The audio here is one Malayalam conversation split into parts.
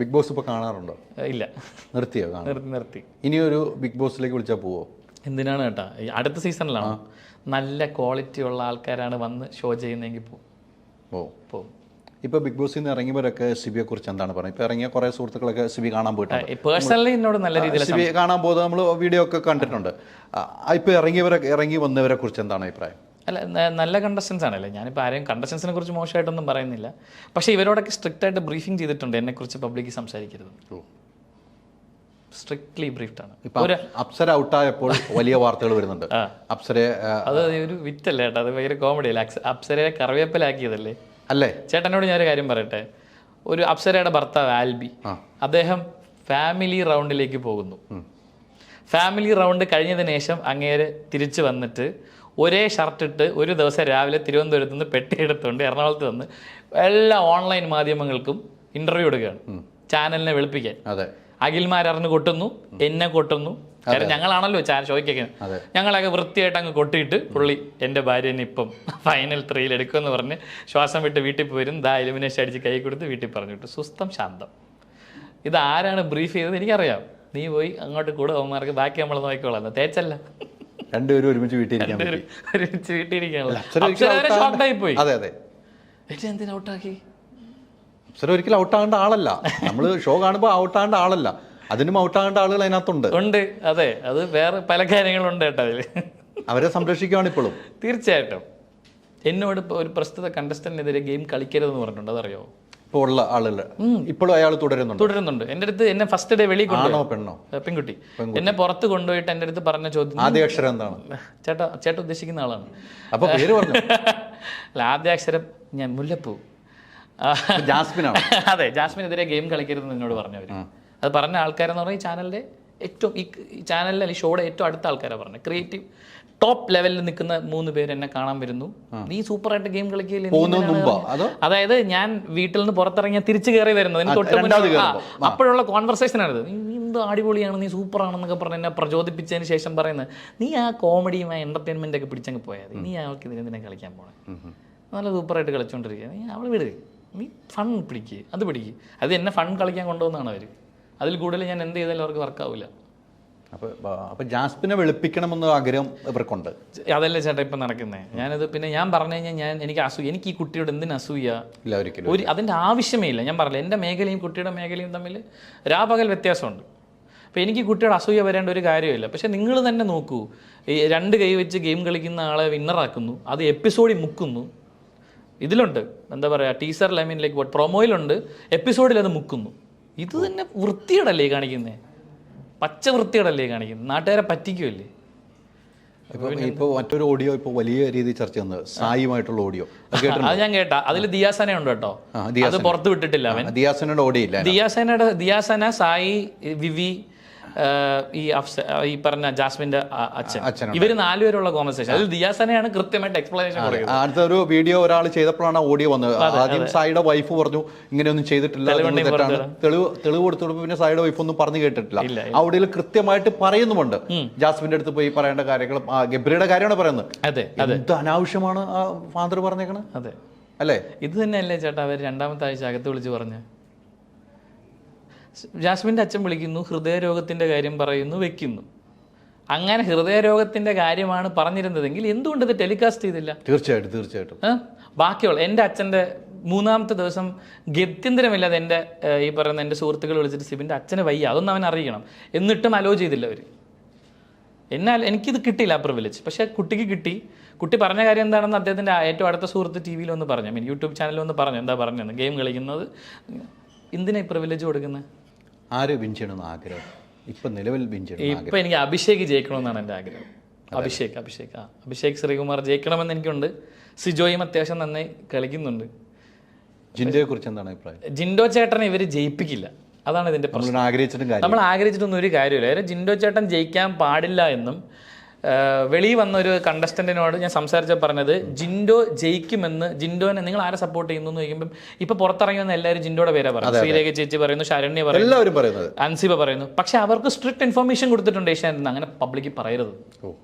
ബിഗ് ബോസ് ഇപ്പോൾ കാണാറുണ്ടോ? ഇല്ല, നിർത്തിയോ? നിർത്തി. ഇനിയൊരു ബിഗ് ബോസിലേക്ക് വിളിച്ചാൽ പോവോ? എന്തിനാണ് കേട്ടാ, ഈ അടുത്ത സീസണിലാണ് നല്ല ക്വാളിറ്റി ഉള്ള ആൾക്കാരാണ് വന്ന് ഷോ ചെയ്യുന്നതെങ്കിൽ പോകും. ഇപ്പോൾ ബിഗ് ബോസിൽ നിന്ന് ഇറങ്ങിയവരൊക്കെ സിബിയെ കുറിച്ച് എന്താണ് പറയുന്നത്? ഇപ്പോൾ ഇറങ്ങിയ കുറേ സുഹൃത്തുക്കളൊക്കെ സിബി കാണാൻ പോയിട്ടുണ്ട്. പേഴ്സണലി എന്നോട് നല്ല രീതിയിൽ സിബി കാണാൻ പോകുന്നത് നമ്മൾ വീഡിയോ ഒക്കെ കണ്ടിട്ടുണ്ട്. ഇപ്പോൾ ഇറങ്ങി വന്നവരെ കുറിച്ച് എന്താണ് അഭിപ്രായം? അല്ല, നല്ല കണ്ടസ്റ്റൻസ് ആണല്ലേ. ഞാനിപ്പോൾ ആരെയും കണ്ടസ്റ്റൻസിനെ കുറിച്ച് മോശമായിട്ടൊന്നും പറയുന്നില്ല. പക്ഷേ ഇവരോടൊക്കെ സ്ട്രിക്റ്റ് ആയിട്ട് ബ്രീഫിംഗ് ചെയ്തിട്ടുണ്ട്, എന്നെക്കുറിച്ച് പബ്ലിക്കിൽ സംസാരിക്കരുത്. സ്ട്രിക്ട്ലി ബ്രീഫ്ഡ് ആണ്. ഇപ്പോൾ അപ്സര ഔട്ടായപ്പോൾ വലിയ വാർത്തകൾ വരുന്നുണ്ട്. അപ്സരയെ അത് ഒരു വിറ്റല്ലേ ചേട്ടാ, അത് ഭയങ്കര കോമഡി അല്ലേ? അപ്സരയെ കറിവേപ്പിലാക്കിയതല്ലേ അല്ലേ? ചേട്ടനോട് ഞാനൊരു കാര്യം പറയട്ടെ. ഒരു അപ്സരയുടെ ഭർത്താവ് ആൽബി, അദ്ദേഹം ഫാമിലി റൗണ്ടിലേക്ക് പോകുന്നു. ഫാമിലി റൗണ്ട് കഴിഞ്ഞതിന് ശേഷം അങ്ങേര് തിരിച്ചു വന്നിട്ട് ഒരേ ഷർട്ട് ഇട്ട് ഒരു ദിവസം രാവിലെ തിരുവനന്തപുരത്ത് നിന്ന് പെട്ടിയെടുത്തുകൊണ്ട് എറണാകുളത്ത് വന്ന് എല്ലാ ഓൺലൈൻ മാധ്യമങ്ങൾക്കും ഇന്റർവ്യൂ എടുക്കുകയാണ്, ചാനലിനെ വെളുപ്പിക്കാൻ. അഖിൽമാരറിഞ്ഞ് കൊട്ടുന്നു, എന്നെ കൊട്ടുന്നു. കാരണം ഞങ്ങളാണല്ലോ ഷോയ്ക്കൊക്കെ, ഞങ്ങളൊക്കെ വൃത്തിയായിട്ട് അങ്ങ് കൊട്ടിയിട്ട് പുള്ളി എൻ്റെ ഭാര്യനെ ഇപ്പം ഫൈനൽ 3 എടുക്കുമെന്ന് പറഞ്ഞ് ശ്വാസം വിട്ട് വീട്ടിൽ പോരും. എലിമിനേഷൻ അടിച്ച് കൈ കൊടുത്ത് വീട്ടിൽ പറഞ്ഞു വിട്ടു. സ്വസ്ഥം ശാന്തം. ഇത് ആരാണ് ബ്രീഫ് ചെയ്തത് എനിക്കറിയാം. നീ പോയി അങ്ങോട്ട് കൂടെ അവന്മാർക്ക് ബാക്കി നമ്മൾ നോക്കിക്കോളാം. തേച്ചല്ല, രണ്ടുപേരും ഒരുമിച്ച് വീട്ടിലിരിക്കാനുള്ള ഷോക്കായി പോയി. എന്തിനാ ഔട്ടാക്കി? അപ്സര ഒരിക്കലും ഔട്ടാകേണ്ട ആളല്ല. നമ്മൾ ഷോ കാണുമ്പോൾ ഔട്ടാകേണ്ട ആളല്ല, അതിനും ഔട്ടാകേണ്ട ആളുകൾ അതിനകത്തുണ്ട്. അതെ, അത് വേറെ പല കാര്യങ്ങളുണ്ട് കേട്ടോ അതില്. അവരെ സംരക്ഷിക്കുകയാണ് ഇപ്പോഴും. തീർച്ചയായിട്ടും. എന്നോട് ഇപ്പോൾ ഒരു പ്രസ്തുത കണ്ടസ്റ്റന്റിനെതിരെ ഗെയിം കളിക്കരുതെന്ന് പറഞ്ഞിട്ടുണ്ട്. അതറിയോ? ഇപ്പോൾ ഉള്ള ആളുകൾ ഇപ്പോഴും അയാൾ തുടരുന്നുണ്ട്. എൻ്റെ അടുത്ത് എന്നെ ഫസ്റ്റ് ഡേ വെളിയിൽ കൊണ്ടുപോയി. പെണ്ണോ? പെൺകുട്ടി. എന്നെ പുറത്ത് കൊണ്ടുപോയിട്ട് എൻ്റെ അടുത്ത് പറഞ്ഞ ചോദ്യം, ആദ്യാക്ഷരം എന്താണ്? ചേട്ടാ ഉദ്ദേശിക്കുന്ന ആളാണ്. അപ്പൊ പേര് പറഞ്ഞു. അല്ല, ആദ്യാക്ഷരം ഞാൻ മുല്ലപ്പൂ. ജാസ്മിനാണ്. അതെ, ജാസ്മിനെതിരെ ഗെയിം കളിക്കരുതെന്ന് എന്നോട് പറഞ്ഞവർ. അത് പറഞ്ഞ ആൾക്കാരെന്ന് പറഞ്ഞാൽ ഈ ചാനലിന്റെ ഏറ്റവും, ഈ ചാനലിലെ ഈ ഷോയുടെ ഏറ്റവും അടുത്ത ആൾക്കാരാണ് പറഞ്ഞത്. ക്രിയേറ്റീവ് ടോപ്പ് ലെവലിൽ നിൽക്കുന്ന 3 പേര് എന്നെ കാണാൻ വരുന്നു. നീ സൂപ്പറായിട്ട് ഗെയിം കളിക്കില്ലേ? അതായത് ഞാൻ വീട്ടിൽ നിന്ന് പുറത്തിറങ്ങിയാൽ തിരിച്ചു കയറി വരുന്നത് അപ്പോഴുള്ള കോൺവെർസേഷൻ ആണിത്. നീ എന്തോ അടിപൊളിയാണ്, നീ സൂപ്പറാണെന്നൊക്കെ പറഞ്ഞ് എന്നെ പ്രചോദിപ്പിച്ചതിന് ശേഷം പറയുന്നത്, നീ ആ കോമഡിയുമായി എന്റർടൈൻമെന്റ് ഒക്കെ പിടിച്ചങ്ങ് പോയാൽ നീ അവൾക്ക് ഇതിനെ കളിക്കാൻ പോണേ. നല്ല സൂപ്പറായിട്ട് കളിച്ചോണ്ടിരിക്കുക, നീ അവളെ വിടുക, നീ ഫൺ പിടിക്കുക, അത് പിടിക്കുക. അത് എന്നെ ഫൺ കളിക്കാൻ കൊണ്ടുവന്നാണ് അവർ. അതിൽ കൂടുതൽ ഞാൻ എന്ത് ചെയ്താലും അവർക്ക് വർക്കാവില്ല. അപ്പോൾ ജാസ്മിനെ വെളുപ്പിക്കണമെന്ന ആഗ്രഹം ഇവർക്കുണ്ട്. അതല്ലേ ചേട്ടാ ഇപ്പം നടക്കുന്നത്. ഞാനത് പിന്നെ ഞാൻ പറഞ്ഞു കഴിഞ്ഞാൽ എനിക്ക് ഈ കുട്ടിയോട് എന്തിനു അസൂയ? അതിൻ്റെ ആവശ്യമേ ഇല്ല. ഞാൻ പറഞ്ഞില്ല, എൻ്റെ മേഖലയും കുട്ടിയുടെ മേഖലയും തമ്മിൽ രാപകൽ വ്യത്യാസമുണ്ട്. അപ്പോൾ എനിക്ക് കുട്ടിയോട് അസൂയ വരേണ്ട ഒരു കാര്യമില്ല. പക്ഷേ നിങ്ങൾ തന്നെ നോക്കൂ, ഈ 2 കൈ വെച്ച് ഗെയിം കളിക്കുന്ന ആളെ വിന്നറാക്കുന്നു, അത് എപ്പിസോഡിൽ മുക്കുന്നു. ഇതിലുണ്ട്, എന്താ പറയുക, ടീസറിൽ, ഐ മീൻ ലൈക്ക് പ്രൊമോയിലുണ്ട്, എപ്പിസോഡിൽ അത് മുക്കുന്നു. ഇത് തന്നെ വൃത്തിയോടല്ലേ കാണിക്കുന്നത്? പച്ച വൃത്തിയോടല്ലേ കാണിക്കുന്നത്? നാട്ടുകാരെ പറ്റിക്കുമല്ലേ? ഇപ്പോൾ മറ്റൊരു ഓഡിയോ ഇപ്പോൾ വലിയ രീതിയിൽ ചർച്ച ചെയ്യുന്നത് സായിയുമായിട്ടുള്ള ഓഡിയോ, അത് ഞാൻ കേട്ടാ. അതിൽ ദിയാസന ഉണ്ട് കേട്ടോ, അത് പുറത്ത് വിട്ടിട്ടില്ല അവൻ. ദിയാസനയുടെ ഓഡിയോ ഇല്ല. ദിയാസന, സായി, വിവി, ഈ പറഞ്ഞ ജാസ്മിന്റെ അച്ഛൻ, ഇവര് 4 പേരുള്ള കോൺവെർസേഷൻ. അതിൽ ദിയാസനയാണ് കൃത്യമായിട്ട് എക്സ്പ്ലനേഷൻ കൊടുക്കുന്നത്. അടുത്തൊരു വീഡിയോ ഒരാൾ ചെയ്തപ്പോഴാണ് ഓഡിയോ വന്നത്. ആദ്യം സായിയുടെ വൈഫ് പറഞ്ഞു ഇങ്ങനെയൊന്നും ചെയ്തിട്ടില്ല, തെളിവ് കൊടുത്തു. പിന്നെ സായിയുടെ വൈഫ് ഒന്നും പറഞ്ഞു കേട്ടിട്ടില്ല. ആ ഓഡിയോയിൽ കൃത്യമായിട്ട് പറയുന്നുമുണ്ട് ജാസ്മിന്റെ അടുത്ത് പോയി പറയേണ്ട കാര്യങ്ങൾ. ഗബ്രിയുടെ കാര്യമാണ് പറയുന്നത്. എന്ത് അനാവശ്യമാണ് ആ ഫാദർ പറഞ്ഞേക്കണത്. അതെ അല്ലേ? ഇത് തന്നെയല്ലേ ചേട്ടാ അവർ 2ാമത്തെ ആഴ്ച അകത്ത് വിളിച്ച് പറഞ്ഞു. ജാസ്മിൻ്റെ അച്ഛൻ വിളിക്കുന്നു, ഹൃദയരോഗത്തിൻ്റെ കാര്യം പറയുന്നു, വെക്കുന്നു. അങ്ങനെ ഹൃദയരോഗത്തിൻ്റെ കാര്യമാണ് പറഞ്ഞിരുന്നതെങ്കിൽ എന്തുകൊണ്ട് ഇത് ടെലികാസ്റ്റ് ചെയ്തില്ല? തീർച്ചയായിട്ടും. ബാക്കിയുള്ള എൻ്റെ അച്ഛൻ്റെ 3ാമത്തെ ദിവസം ഗത്യന്തരമില്ലാതെ ഈ പറയുന്ന എൻ്റെ സുഹൃത്തുക്കൾ വിളിച്ചിട്ട് സിബിൻ്റെ അച്ഛന് വയ്യ, അതൊന്നും അവൻ അറിയിക്കണം, എന്നിട്ടും അലോ ചെയ്തില്ല അവർ. എന്നാൽ എനിക്കിത് കിട്ടിയില്ല ആ പ്രിവിലേജ്. പക്ഷേ കുട്ടിക്ക് കിട്ടി. കുട്ടി പറഞ്ഞ കാര്യം എന്താണെന്ന് അദ്ദേഹത്തിൻ്റെ ഏറ്റവും അടുത്ത സുഹൃത്ത് TV-യിൽ ഒന്ന് പറഞ്ഞു, ഐ മീൻ യൂട്യൂബ് ചാനലിൽ ഒന്ന് പറഞ്ഞു. എന്താ പറഞ്ഞത്? ഗെയിം കളിക്കുന്നത് എന്തിനാ ഈ പ്രിവിലേജ് കൊടുക്കുന്നത്? ആര് വിൻ ചെയ്യണമെന്ന് ആഗ്രഹം? ഇപ്പം നിലവിൽ വിൻ ചെയ്യണം. ഇപ്പം എനിക്ക് അഭിഷേക് ജയിക്കണമെന്നാണ് എൻ്റെ ആഗ്രഹം. അഭിഷേക് ശ്രീകുമാർ ജയിക്കണമെന്ന് എനിക്കുണ്ട്. സിജോയും അത്യാവശ്യം നന്നായി കളിക്കുന്നുണ്ട്. ജിൻഡോയെ കുറിച്ച് എന്താണ് അഭിപ്രായം? ജിൻഡോ ചേട്ടനെ ഇവർ ജയിപ്പിക്കില്ല, അതാണ് ഇതിൻ്റെ പ്രശ്നം. നമ്മൾ ആഗ്രഹിച്ചിട്ടൊന്നും ഒരു കാര്യമില്ല. ജിൻഡോ ചേട്ടൻ ജയിക്കാൻ പാടില്ല എന്നും വെളിയിൽ വന്ന ഒരു കണ്ടസ്റ്റന്റിനോട് ഞാൻ സംസാരിച്ച പറഞ്ഞത്, ജിൻഡോ ജയിക്കുമെന്ന്. ജിൻഡോനെ നിങ്ങൾ ആരെ സപ്പോർട്ട് ചെയ്യുന്നു എന്ന് ചോദിക്കുമ്പോൾ ഇപ്പൊ പുറത്തിറങ്ങി വന്ന എല്ലാവരും ജിൻഡോയുടെ പേരാ പറയുന്നത്. ശ്രീരേഖ ചേച്ചി പറയുന്നു, ശരണ്യ പറയുന്നു, അൻസിബ പറയുന്നു. പക്ഷെ അവർക്ക് സ്ട്രിക്റ്റ് ഇൻഫർമേഷൻ കൊടുത്തിട്ടുണ്ട് ഏഷ്യാനെറ്റ്. അങ്ങനെ പബ്ലിക്ക് പറയരുത്,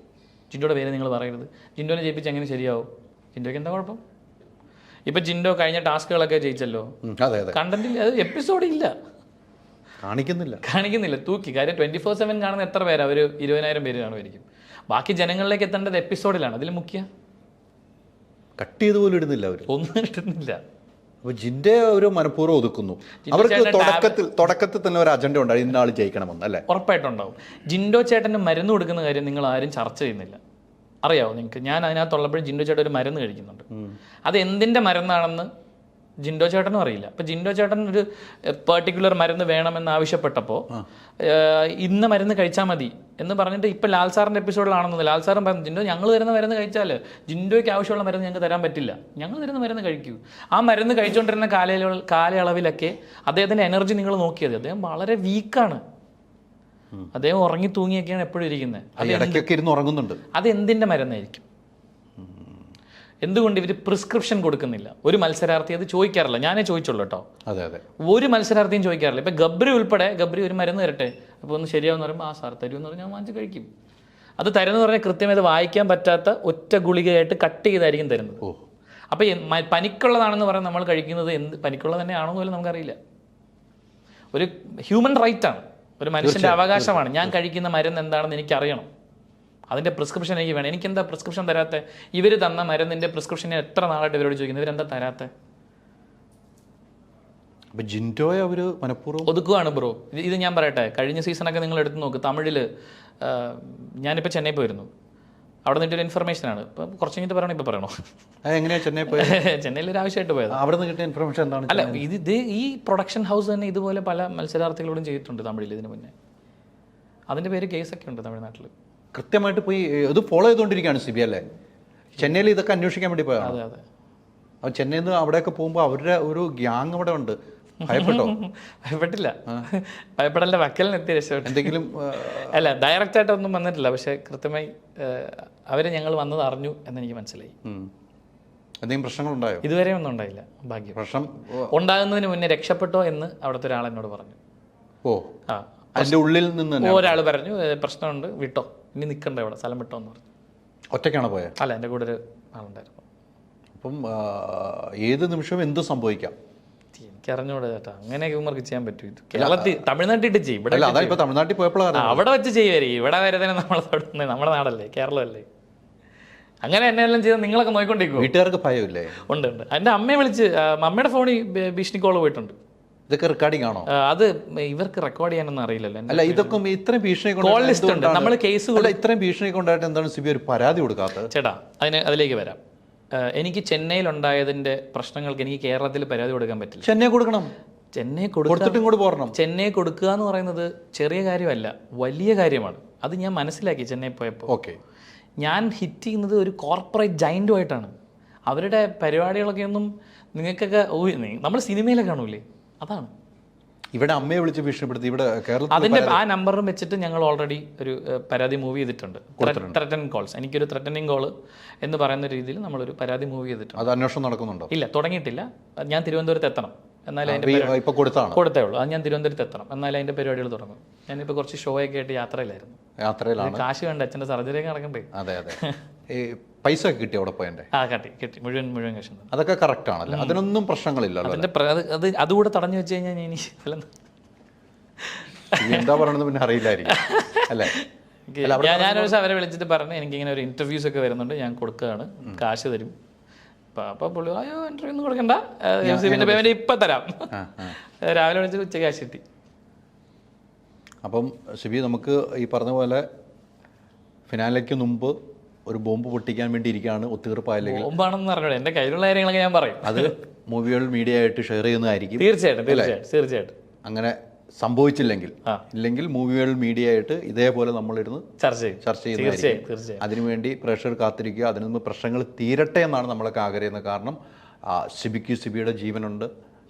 ജിൻഡോയുടെ പേര് നിങ്ങൾ പറയരുത്. ജിൻഡോനെ ജയിപ്പിച്ച് എങ്ങനെ ശരിയാവും? ജിൻഡോയ്ക്ക് എന്താ കുഴപ്പം? ഇപ്പൊ ജിൻഡോ കഴിഞ്ഞ ടാസ്കുകളൊക്കെ ജയിച്ചല്ലോ, കണ്ടന്റിൽ അത് എപ്പിസോഡ് ഇല്ല. കാണിക്കുന്നില്ല, തൂക്കി. കാര്യം 24/7 കാണുന്ന എത്ര പേരാ? ഒരു 20,000 പേര് കാണുമായിരിക്കും. ബാക്കി ജനങ്ങളിലേക്ക് എത്തേണ്ടത് എപ്പിസോഡിലാണ്. അതിൽ മുഖ്യ കട്ട് ചെയ്ത് പോലും ഇടുന്നില്ല അവർ, ഒന്നും ഇടുന്നില്ല. അപ്പോൾ ജിൻഡോ ഒരു മനഃപൂർവ്വം ഒതുക്കുന്നു. അവർക്ക് തുടക്കത്തിൽ തന്നെ ഒരു അജണ്ട ഉണ്ടായി, ഇന്ന ആൾ ജയിക്കണമെന്ന്, അല്ലേ? ഉറപ്പായിട്ടുണ്ടാവും. ജിൻഡോ ചേട്ടന് മരുന്ന് കൊടുക്കുന്ന കാര്യം നിങ്ങൾ ആരും ചർച്ച ചെയ്യുന്നില്ല. അറിയാവോ നിങ്ങൾക്ക്? ഞാൻ അതിനകത്തുള്ളപ്പോഴും ജിൻഡോ ചേട്ടൻ ഒരു മരുന്ന് കഴിക്കുന്നുണ്ട്. അത് എന്തിൻ്റെ മരുന്നാണെന്ന് ജിൻഡോ ചേട്ടനും അറിയില്ല. അപ്പം ജിൻഡോ ചേട്ടൻ ഒരു പെർട്ടിക്കുലർ മരുന്ന് വേണമെന്ന് ആവശ്യപ്പെട്ടപ്പോൾ ഇന്ന മരുന്ന് കഴിച്ചാൽ മതി എന്ന് പറഞ്ഞിട്ട് ഇപ്പം ലാൽ സാറിൻ്റെ എപ്പിസോഡിലാണെന്നത് ലാൽ സാറും പറഞ്ഞു, ജിൻഡോ ഞങ്ങൾ തരുന്ന മരുന്ന് കഴിച്ചാൽ ജിൻഡോയ്ക്ക് ആവശ്യമുള്ള മരുന്ന് ഞങ്ങൾക്ക് തരാൻ പറ്റില്ല, ഞങ്ങൾ തരുന്ന മരുന്ന് കഴിക്കൂ. ആ മരുന്ന് കഴിച്ചുകൊണ്ടിരുന്ന കാലയളവിലൊക്കെ അദ്ദേഹത്തിൻ്റെ എനർജി നിങ്ങൾ നോക്കിയത്, അദ്ദേഹം വളരെ വീക്കാണ്. അദ്ദേഹം ഉറങ്ങി തൂങ്ങിയൊക്കെയാണ് എപ്പോഴും ഇരിക്കുന്നത്. അത് എന്തിൻ്റെ മരുന്നായിരിക്കും? എന്തുകൊണ്ട് ഇവർ പ്രിസ്ക്രിപ്ഷൻ കൊടുക്കുന്നില്ല? ഒരു മത്സരാർത്ഥി അത് ചോദിക്കാറില്ല. ഞാനേ ചോദിച്ചുള്ളൂ കേട്ടോ. ഒരു മത്സരാർത്ഥിയും ചോദിക്കാറില്ല. ഇപ്പം ഗബ്രി ഉൾപ്പെടെ, ഗബ്രി ഒരു മരുന്ന് തരട്ടെ, അപ്പോൾ ഒന്ന് ശരിയാവെന്ന് പറയുമ്പോൾ ആ സാർ തരുമെന്ന് പറഞ്ഞാൽ ഞാൻ വാങ്ങിച്ച് കഴിക്കും. അത് തരുമെന്ന് പറഞ്ഞാൽ കൃത്യമായി അത് വായിക്കാൻ പറ്റാത്ത ഒറ്റ ഗുളികയായിട്ട് കട്ട് ചെയ്തായിരിക്കും തരുന്നത്. അപ്പം പനിക്കുള്ളതാണെന്ന് പറഞ്ഞാൽ നമ്മൾ കഴിക്കുന്നത് പനിക്കുള്ളത് തന്നെയാണോ എന്ന് പോലും നമുക്കറിയില്ല. ഒരു ഹ്യൂമൻ റൈറ്റാണ്, ഒരു മനുഷ്യൻ്റെ അവകാശമാണ്. ഞാൻ കഴിക്കുന്ന മരുന്ന് എന്താണെന്ന് എനിക്കറിയണം, അതിൻ്റെ പ്രിസ്ക്രിപ്ഷൻ എനിക്ക് വേണം. എനിക്കെന്താ പ്രിസ്ക്രിപ്ഷൻ തരാത്ത? ഇവർ തന്ന മരുന്നിൻ്റെ പ്രിസ്ക്രിപ്ഷൻ എത്ര നാളായിട്ട് ഇവരോട് ചോദിക്കുന്നത്, ഇവരെന്താ തരാത്ത? ജിൻഡോയെ അവർ മനഃപൂർവ്വം ഒതുക്കുകയാണ് ബ്രോ. ഇത് ഞാൻ പറയട്ടെ, കഴിഞ്ഞ സീസണൊക്കെ നിങ്ങൾ എടുത്ത് നോക്ക്. തമിഴിൽ ഞാനിപ്പോൾ ചെന്നൈ പോയിരുന്നു. അവിടെ നിന്നൊരു ഇൻഫർമേഷനാണ്. ഇപ്പം കുറച്ച് കഴിഞ്ഞിട്ട് പറയണോ? ഇപ്പം പറയണോ? എങ്ങനെയാണ് ചെന്നൈ പോയത്? ചെന്നൈയിൽ ഒരു ആവശ്യമായിട്ട് പോയത്. അവിടെ നിന്ന് കിട്ടിയ ഇൻഫർമേഷൻ എന്താണ്? അല്ല, ഇത് ഈ പ്രൊഡക്ഷൻ ഹൗസ് തന്നെ ഇതുപോലെ പല മത്സരാർത്ഥികളോടും ചെയ്തിട്ടുണ്ട് തമിഴിൽ ഇതിന് മുന്നേ. അതിൻ്റെ പേര് കേസൊക്കെ ഉണ്ട് തമിഴ്നാട്ടിൽ. കൃത്യമായിട്ട് പോയി ഇത് ഫോളോ ചെയ്തുകൊണ്ടിരിക്കുകയാണ് സിബി, അല്ലേ? ചെന്നൈയിൽ ഇതൊക്കെ അന്വേഷിക്കാൻ വേണ്ടി പോയാണ്. അതെ അതെ. അപ്പോൾ ചെന്നൈയിൽ നിന്ന് അവിടെയൊക്കെ പോകുമ്പോൾ അവരുടെ ഒരു ഗ്യാങ് അവിടെ ഉണ്ട്. ഭയപ്പെട്ടോ? ഭയപ്പെട്ടില്ല. ഭയപ്പെടേണ്ട വക്കലിനെത്തി രക്ഷപ്പെട്ടു. എന്തെങ്കിലും അല്ല, ഡയറക്റ്റായിട്ടൊന്നും വന്നിട്ടില്ല. പക്ഷേ കൃത്യമായി അവർ ഞങ്ങൾ വന്നത് അറിഞ്ഞു എന്നെനിക്ക് മനസ്സിലായി. എന്തെങ്കിലും പ്രശ്നങ്ങളുണ്ടായോ? ഇതുവരെ ഒന്നും ഉണ്ടായില്ല. ഭാഗ്യം. പ്രശ്നം ഉണ്ടാകുന്നതിന് മുന്നേ രക്ഷപ്പെട്ടോ എന്ന് അവിടുത്തെ ഒരാൾ എന്നോട് പറഞ്ഞു. അതിൻ്റെ ഉള്ളിൽ നിന്ന് ഒരാൾ പറഞ്ഞു പ്രശ്നമുണ്ട്, വിട്ടോ, ഇനി നിൽക്കണ്ട ഇവിടെ, സ്ഥലം വിട്ടോ എന്ന് പറഞ്ഞു. ഒറ്റയ്ക്കാണോ പോയത്? അല്ല, എൻ്റെ കൂടെ ഒരു ആളുണ്ടായിരുന്നു. അപ്പം ഏത് നിമിഷവും എന്ത് സംഭവിക്കാം? എനിക്കറിഞ്ഞൂടെ ചേട്ടാ, അങ്ങനെയൊക്കെ ഇവർക്ക് ചെയ്യാൻ പറ്റും. കേരളത്തിൽ തമിഴ്നാട്ടിൽ ചെയ്യും. ഇവിടെ തമിഴ്നാട്ടിൽ പോയപ്പോഴാണ് അവിടെ വെച്ച് ചെയ്യുമായിരിക്കും. ഇവിടെ വരുന്നതിന് നമ്മുടെ നാടല്ലേ, കേരളമല്ലേ? അങ്ങനെ എന്നെ എല്ലാം ചെയ്താൽ നിങ്ങളൊക്കെ നോക്കിക്കൊണ്ടിരിക്കും. വീട്ടുകാർക്ക് ഭയമില്ലേ? ഉണ്ട്. എൻ്റെ അമ്മയെ വിളിച്ച്, അമ്മയുടെ ഫോണിൽ ഭീഷണി കോള് പോയിട്ടുണ്ട്. ഇതൊക്കെ റെക്കോർഡിംഗ് ആണോ? അത് ഇവർക്ക് റെക്കോർഡ് ചെയ്യാനൊന്നും അറിയില്ലല്ലോ. അല്ല, ഇതൊക്കെ ഇത്രയും ഭീഷണി കോൾ ലിസ്റ്റ് ഉണ്ട്. നമ്മൾ കേസ് ഇത്രയും ഭീഷണി കൊണ്ടായിട്ട് എന്താണ് സിബി ഒരു പരാതി കൊടുക്കാത്തത്? ചേട്ടാ, അതിലേക്ക് വരാം. എനിക്ക് ചെന്നൈയിൽ ഉണ്ടായതിന്റെ പ്രശ്നങ്ങൾക്ക് എനിക്ക് കേരളത്തിൽ പരാതി കൊടുക്കാൻ പറ്റില്ല. ചെന്നൈ കൊടുക്കണം. ചെന്നൈ ചെന്നൈ കൊടുക്കുക എന്ന് പറയുന്നത് ചെറിയ കാര്യമല്ല, വലിയ കാര്യമാണ്. അത് ഞാൻ മനസ്സിലാക്കി ചെന്നൈ പോയപ്പോൾ. ഓക്കെ, ഞാൻ ഹിറ്റ് ചെയ്യുന്നത് ഒരു കോർപ്പറേറ്റ് ജയന്റുമായിട്ടാണ്. അവരുടെ പരിപാടികളൊക്കെ ഒന്നും നിങ്ങൾക്കൊക്കെ നമ്മൾ സിനിമയിലൊക്കെ കാണൂലേ, അതാണ്. ഇവിടെ അമ്മയെ വിളിച്ച് ഭീഷണിപ്പെടുത്തി ഇവിടെ കേരളത്തിൽ അതിന്റെ ആ നമ്പറും വെച്ചിട്ട് ഞങ്ങൾ ഓൾറെഡി ഒരു പരാതി മൂവ് ചെയ്തിട്ടുണ്ട്. ത്രെറ്റനിങ് കോൾസ്, എനിക്കൊരു ത്രെറ്റനിങ് കോൾ എന്ന് പറയുന്ന രീതിയിൽ നമ്മളൊരു പരാതി മൂവ് ചെയ്തിട്ടുണ്ട്. അത് അന്വേഷണം നടക്കുന്നുണ്ടോ? ഇല്ല, തുടങ്ങിയിട്ടില്ല. ഞാൻ തിരുവനന്തപുരത്ത് എത്തണം, എന്നാലും അതിന്റെ കൊടുത്തേ ഉള്ളൂ. അത് ഞാൻ തിരുവനന്തപുരത്ത് എത്തണം, എന്നാലും അതിന്റെ പരിപാടികൾ തുടങ്ങും. ഞാനിപ്പോൾ കുറച്ച് ഷോ ഒക്കെ ആയിട്ട് യാത്രയിലാണ്. കാശ് വേണ്ട, അച്ഛൻ്റെ സർജറി ഒക്കെ നടക്കണ്ടേ? അതെ അതെ. പൈസ കിട്ടി അവിടെ പോയതിന്റെ? കിട്ടി, മുഴുവൻ കാശ്. അതൊക്കെ കറക്റ്റ് ആണല്ലോ, അതിനൊന്നും പ്രശ്നങ്ങളില്ലല്ലോ. അത് അതുകൂടെ തടഞ്ഞു വെച്ച് കഴിഞ്ഞാൽ ഇനി എന്താ പറയണെന്ന് പിന്നെ അറിയില്ലായിരിക്കും, അല്ലേ? ഞാനൊരു ദിവസം അവരെ വിളിച്ചിട്ട് പറഞ്ഞു, എനിക്കിങ്ങനെ ഒരു ഇന്റർവ്യൂസ് ഒക്കെ വരുന്നുണ്ട്, ഞാൻ കൊടുക്കുകയാണ്, കാശ് തരും. അപ്പോൾ പുള്ളി അയ്യോ ഇന്റർവ്യൂ ഒന്നും കൊടുക്കണ്ട, പേയ്മെന്റ് ഇപ്പം തരാം. രാവിലെ വിളിച്ചിട്ട് ഉച്ച കാശ് കിട്ടി. അപ്പം സിബി, നമുക്ക് ഈ പറഞ്ഞ പോലെ ഫിനാലയ്ക്ക് മുമ്പ് ഒരു ബോംബ് പൊട്ടിക്കാൻ വേണ്ടി ഇരിക്കുകയാണ്. ഒത്തുതീർപ്പായില്ലെങ്കിൽ ബോംബാണെന്ന് പറഞ്ഞോളൂ, എൻ്റെ കയ്യിലുള്ള കാര്യങ്ങളൊക്കെ ഞാൻ പറയും. അത് മൂവികൾ മീഡിയ ആയിട്ട് ഷെയർ ചെയ്യുന്നതായിരിക്കും. തീർച്ചയായിട്ടും. അങ്ങനെ സംഭവിച്ചില്ലെങ്കിൽ ഇല്ലെങ്കിൽ മൂവികൾ മീഡിയ ആയിട്ട് ഇതേപോലെ നമ്മളിരുന്ന് ചർച്ച ചെയ്യുന്നതായിരിക്കും. അതിനുവേണ്ടി പ്രേക്ഷകർ കാത്തിരിക്കുക. അതിൽ നിന്ന് പ്രശ്നങ്ങൾ തീരട്ടെ എന്നാണ് നമ്മളൊക്കെ ആഗ്രഹിക്കുന്നത്. കാരണം സിബിയുടെ ജീവനുണ്ട്,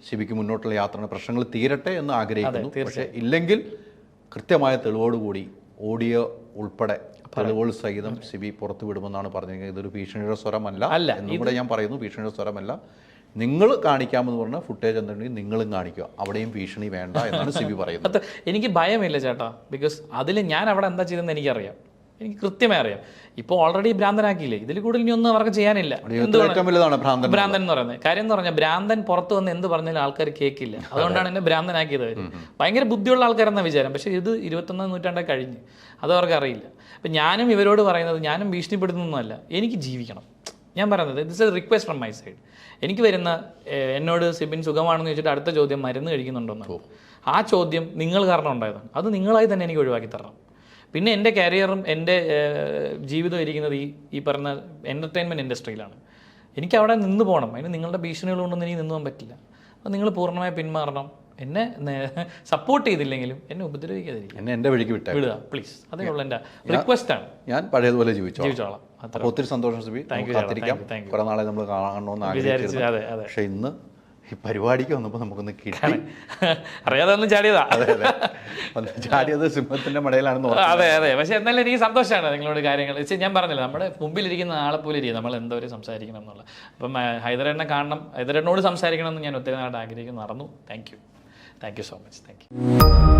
സിബിക്ക് മുന്നോട്ടുള്ള യാത്രയാണ്. പ്രശ്നങ്ങൾ തീരട്ടെ എന്ന് ആഗ്രഹിക്കുന്നു. പക്ഷേ ഇല്ലെങ്കിൽ കൃത്യമായ തെളിവോടുകൂടി ഓഡിയോ ഉൾപ്പെടെ തെളിവുകൾ സഹിതം സിബി പുറത്തു വിടുമെന്നാണ് പറഞ്ഞിരിക്കുന്നത്. ഇതൊരു ഭീഷണിയുടെ സ്വരമല്ല എന്നും കൂടെ ഞാൻ പറയുന്നു. ഭീഷണിയുടെ സ്വരമല്ല. നിങ്ങൾ കാണിക്കാമെന്ന് പറഞ്ഞാൽ ഫുട്ടേജ് എന്തുണ്ടെങ്കിൽ നിങ്ങളും കാണിക്കുക, അവിടെയും ഭീഷണി വേണ്ട എന്നാണ് സിബി പറയുന്നത്. എനിക്ക് ഭയമില്ല ചേട്ടാ, ബിക്കോസ് അതിൽ ഞാൻ അവിടെ എന്താ ചെയ്തതെന്ന് എനിക്കറിയാം. എനിക്ക് കൃത്യമായി അറിയാം. ഇപ്പോൾ ഓൾറെഡി ഭ്രാന്തനാക്കിയില്ലേ, ഇതിൽ കൂടുതൽ ഇനി ഒന്നും അവർക്ക് ചെയ്യാനില്ല. ഏറ്റവും വലുതാണ് ഭ്രാന്തൻ എന്ന് പറയുന്നത്. കാര്യം എന്ന് പറഞ്ഞാൽ ഭ്രാന്തൻ പുറത്ത് വന്ന് എന്ത് പറഞ്ഞാലും ആൾക്കാർ കേൾക്കില്ല. അതുകൊണ്ടാണ് എന്നെ ഭ്രാന്തനാക്കിയത് അവർ. ഭയങ്കര ബുദ്ധിയുള്ള ആൾക്കാരെന്ന വിചാരം. പക്ഷേ ഇത് 21ാം നൂറ്റാണ്ടേ കഴിഞ്ഞ്, അത് അവർക്ക് അറിയില്ല. അപ്പം ഞാനും ഇവരോട് പറയുന്നത്, ഞാനും ഭീഷണിപ്പെടുത്തുന്നൊന്നുമല്ല, എനിക്ക് ജീവിക്കണം. ഞാൻ പറയുന്നത് this A request from my side. എനിക്ക് വരുന്ന എന്നോട് സിബിൻ സുഖമാണെന്ന് ചോദിച്ചിട്ട് അടുത്ത ചോദ്യം മരുന്ന് കഴിക്കുന്നുണ്ടോന്ന്. ആ ചോദ്യം നിങ്ങൾ കാരണം ഉണ്ടായതാണ്. അത് നിങ്ങളായി തന്നെ എനിക്ക് ഒഴിവാക്കി തരണം. പിന്നെ എൻ്റെ കരിയറും എൻ്റെ ജീവിതം ഇരിക്കുന്നത് ഈ പറഞ്ഞ എൻ്റർടൈൻമെൻറ്റ് ഇൻഡസ്ട്രിയിലാണ്. എനിക്ക് അവിടെ നിന്ന് പോകണം. അതിന് നിങ്ങളുടെ ഭീഷണികൾ കൊണ്ടൊന്നും എനിക്ക് നിന്ന് പോകാൻ പറ്റില്ല. അപ്പോൾ നിങ്ങൾ പൂർണ്ണമായി പിന്മാറണം. എന്നെ സപ്പോർട്ട് ചെയ്തില്ലെങ്കിലും എന്നെ ഉപദ്രവിക്കാതിരിക്കും, എന്നെ എൻ്റെ വഴിക്ക് വിടുക പ്ലീസ്. അതേ ഉള്ളൂ എൻ്റെ റിക്വസ്റ്റാണ്. ഞാൻ പഴയതുപോലെ ജീവിച്ചോളാം. അത്ര. ഒത്തിരി സന്തോഷം സിബി. കാത്തിരിക്കാം. കുറെ നാളെ നമ്മൾ കാണണമെന്ന് ആഗ്രഹിച്ചിരുന്നു. പക്ഷെ ഇന്ന് ഈ പരിപാടിക്ക് വന്നപ്പോൾ നമുക്കൊന്ന് കിട്ടി. അറിയാതെ ഒന്നും ചാടിയതാ. ചാടിയത് സിംഹത്തിന്റെ മടയിലാണെന്ന്. അതെ അതെ. പക്ഷെ എന്നാലും എനിക്ക് സന്തോഷമാണ് നിങ്ങളോട് കാര്യങ്ങൾ. ഞാൻ പറഞ്ഞില്ല, നമ്മുടെ മുമ്പിലിരിക്കുന്ന ആളെ പോലെ ഇരിക്കും നമ്മൾ എന്തോരം സംസാരിക്കണം എന്നുള്ള. അപ്പം ഹൈദരേട്ടനെ കാണണം, ഹൈദരേട്ടനോട് സംസാരിക്കണം എന്ന് ഞാൻ ഒത്തിരി നാളായിട്ട് ആഗ്രഹിക്കുന്നു. നടന്നു. Thank you so much. Thank you.